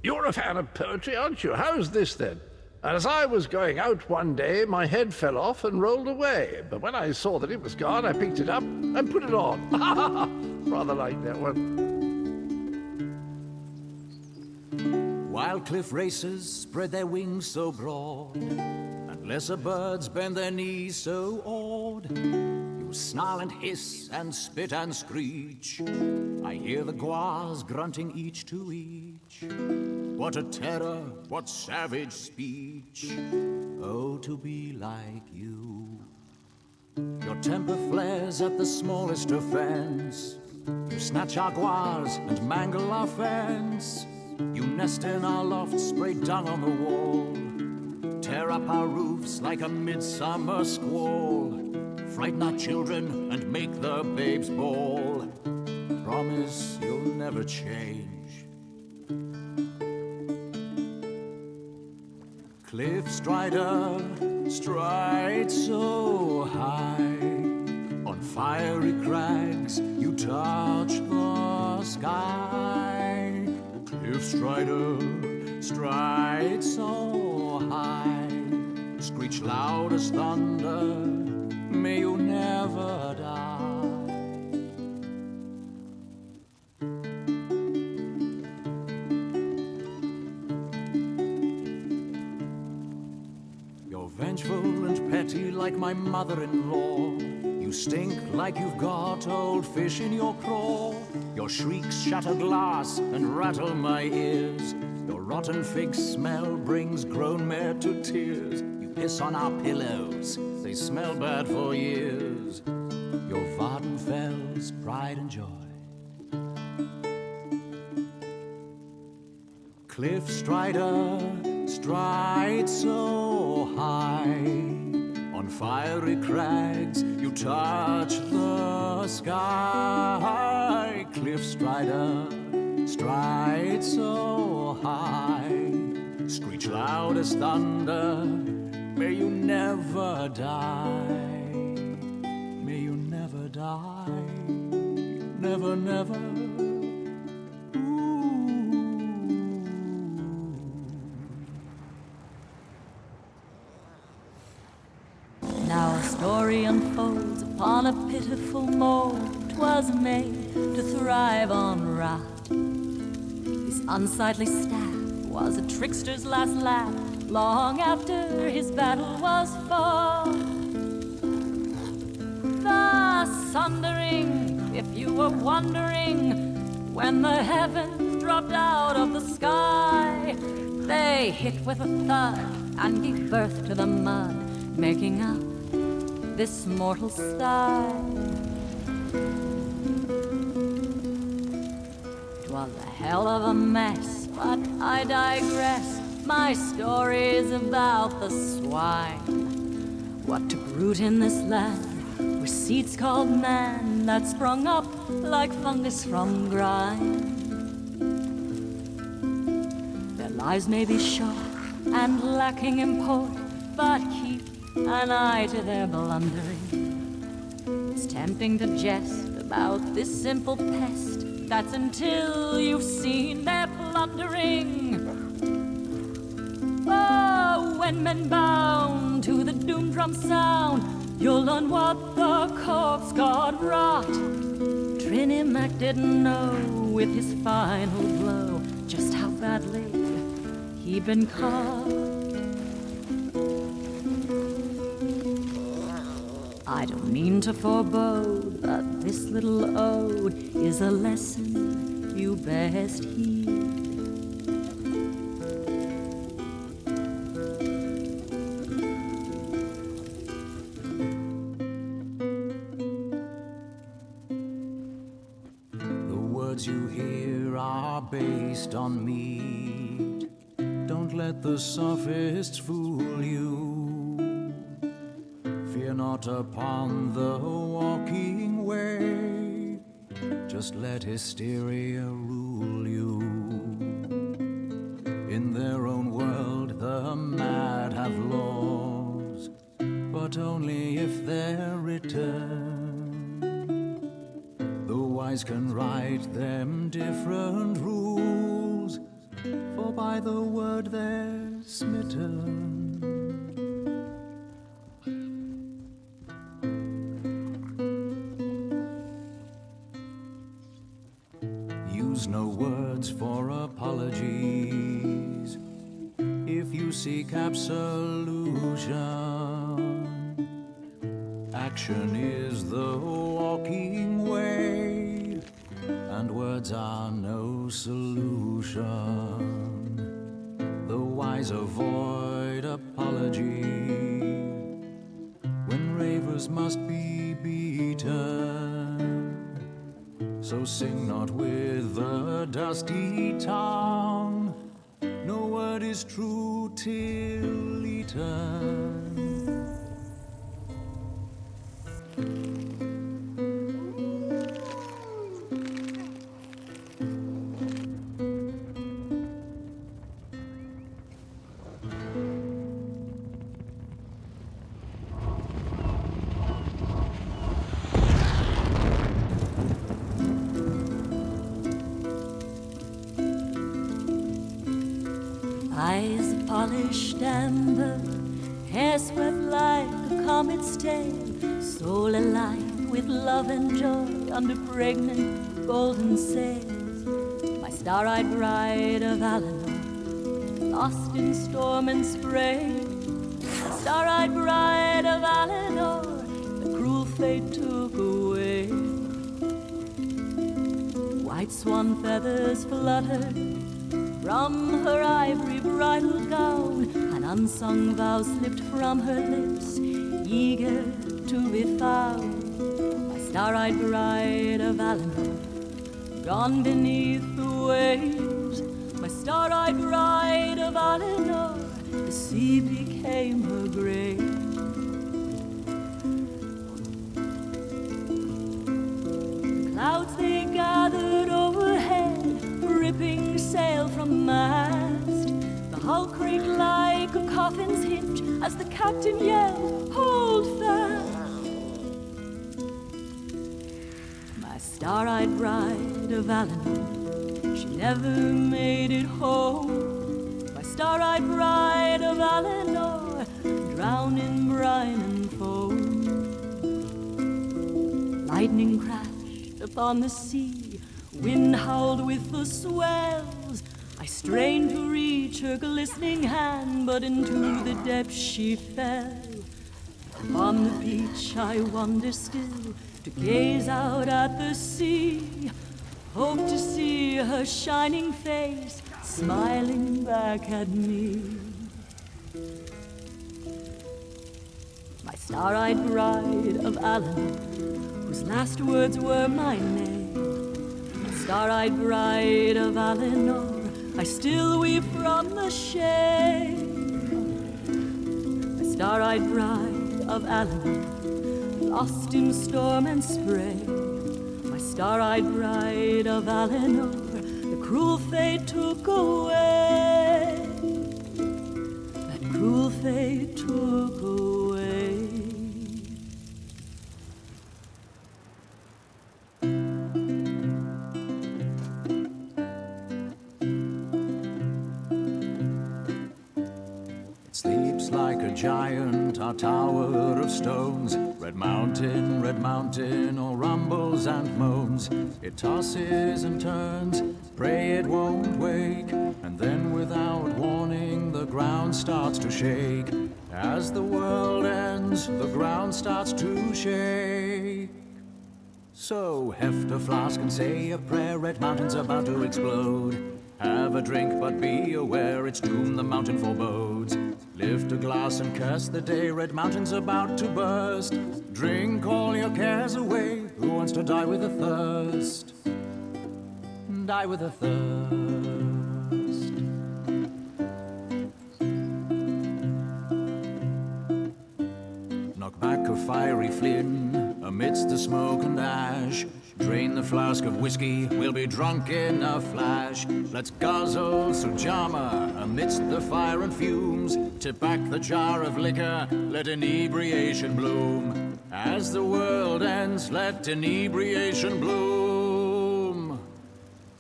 You're a fan of poetry, aren't you? How's this, then? As I was going out one day, my head fell off and rolled away. But when I saw that it was gone, I picked it up and put it on. Rather like that one. While cliff racers spread their wings so broad, and lesser birds bend their knees so awed, you snarl and hiss and spit and screech. I hear the guars grunting each to each. What a terror, what savage speech. Oh, to be like you. Your temper flares at the smallest offense. You snatch our guars and mangle our fence. You nest in our loft, spray dung on the wall, tear up our roofs like a midsummer squall, frighten our children and make the babes bawl. Promise you'll never change. Cliffstrider, stride so high, on fiery crags you touch the sky. Cliffstrider, stride so high, screech loud as thunder, may you never die. You're vengeful and petty like my mother-in-law. You stink like you've got old fish in your craw. Your shrieks shatter glass and rattle my ears. Your rotten fig smell brings grown men to tears. You piss on our pillows, they smell bad for years. Your Vardenfell's pride and joy. Cliffstrider, stride so high, on fiery crags you touch the sky. Cliffstrider, stride so high, screech loud as thunder, may you never die. May you never die. Never, never. Now a story unfolds upon a pitiful mold. 'Twas made to thrive on rot. His unsightly staff was a trickster's last laugh, long after his battle was fought. The sundering, if you were wondering, when the heavens dropped out of the sky, they hit with a thud and gave birth to the mud, making up this mortal sty. 'Twas a hell of a mess, but I digress. My story's about the swine. What took root in this land were seeds called man that sprung up like fungus from grime. Their lives may be short and lacking import, but keep an eye to their blundering. It's tempting to jest about this simple pest. That's until you've seen their plundering. Oh, when men bound to the doom drum sound, you'll learn what the corpse god wrought. Trinimac didn't know with his final blow just how badly he'd been caught. I don't mean to forebode, but this little ode is a lesson you best heed. The words you hear are based on meat. Don't let the sophists fool you. Fear not upon the walking way. Just let hysteria rule you. In their own world the mad have laws, but only if they're written. The wise can write them different rules. for by the word they're smitten. Use no words for apologies if you seek absolution. Action is the walking way, and words are no solution. The wise avoid apology when ravers must be beaten. So sing not with the dusty tongue, no word is true till eaten. Eyes of polished amber, hair swept like a comet's tail, soul alive with love and joy under pregnant golden sails. My star-eyed bride of Alanor, lost in storm and spray. My star-eyed bride of Alanor, the cruel fate took away. White swan feathers fluttered from her ivory bridal gown, an unsung vow slipped from her lips, eager to be found. My star-eyed bride of Alanor, gone beneath the waves. My star-eyed bride of Alanor, the sea became her grave. The clouds they gathered overhead, ripping sail from mast. The hull creaked like a coffin's hinge as the captain yelled, "Hold fast!" My star-eyed bride of Alanor, she never made it home. My star-eyed bride of Alanor, drowned in brine and foam. Lightning crashed upon the sea, wind howled with the swells. I strained to reach her glistening hand, but into the depths she fell. Upon the beach I wander still, to gaze out at the sea. Hope to see her shining face, smiling back at me. My star-eyed bride of Alanor, whose last words were my name. Star-eyed bride of Alanor, I still weep from the shame. My star-eyed bride of Alanor, lost in storm and spray. My star-eyed bride of Alanor, the cruel fate took away. That cruel fate took away. Sleeps like a giant, our tower of stones. Red mountain, all rumbles and moans. It tosses and turns, pray it won't wake. And then without warning, the ground starts to shake. As the world ends, the ground starts to shake. So heft a flask and say a prayer, Red Mountain's about to explode. Have a drink, but be aware its doom the mountain forebodes. Lift a glass and curse the day, Red Mountain's about to burst. Drink all your cares away, who wants to die with a thirst? Die with a thirst. Knock back a fiery flint amidst the smoke and ash. Drain the flask of whiskey, we'll be drunk in a flash. Let's guzzle Sujama amidst the fire and fumes. Tip back the jar of liquor, let inebriation bloom. As the world ends, let inebriation bloom.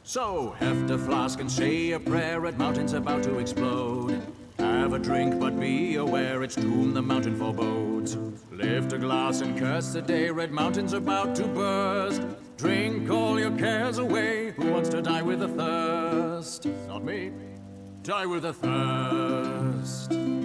So heft a flask and say a prayer, Red Mountain's about to explode. Have a drink, but be aware its doom the mountain forebodes. Lift a glass and curse the day, Red Mountain's about to burst. Drink all your cares away, who wants to die with a thirst? Not me. Die with a thirst.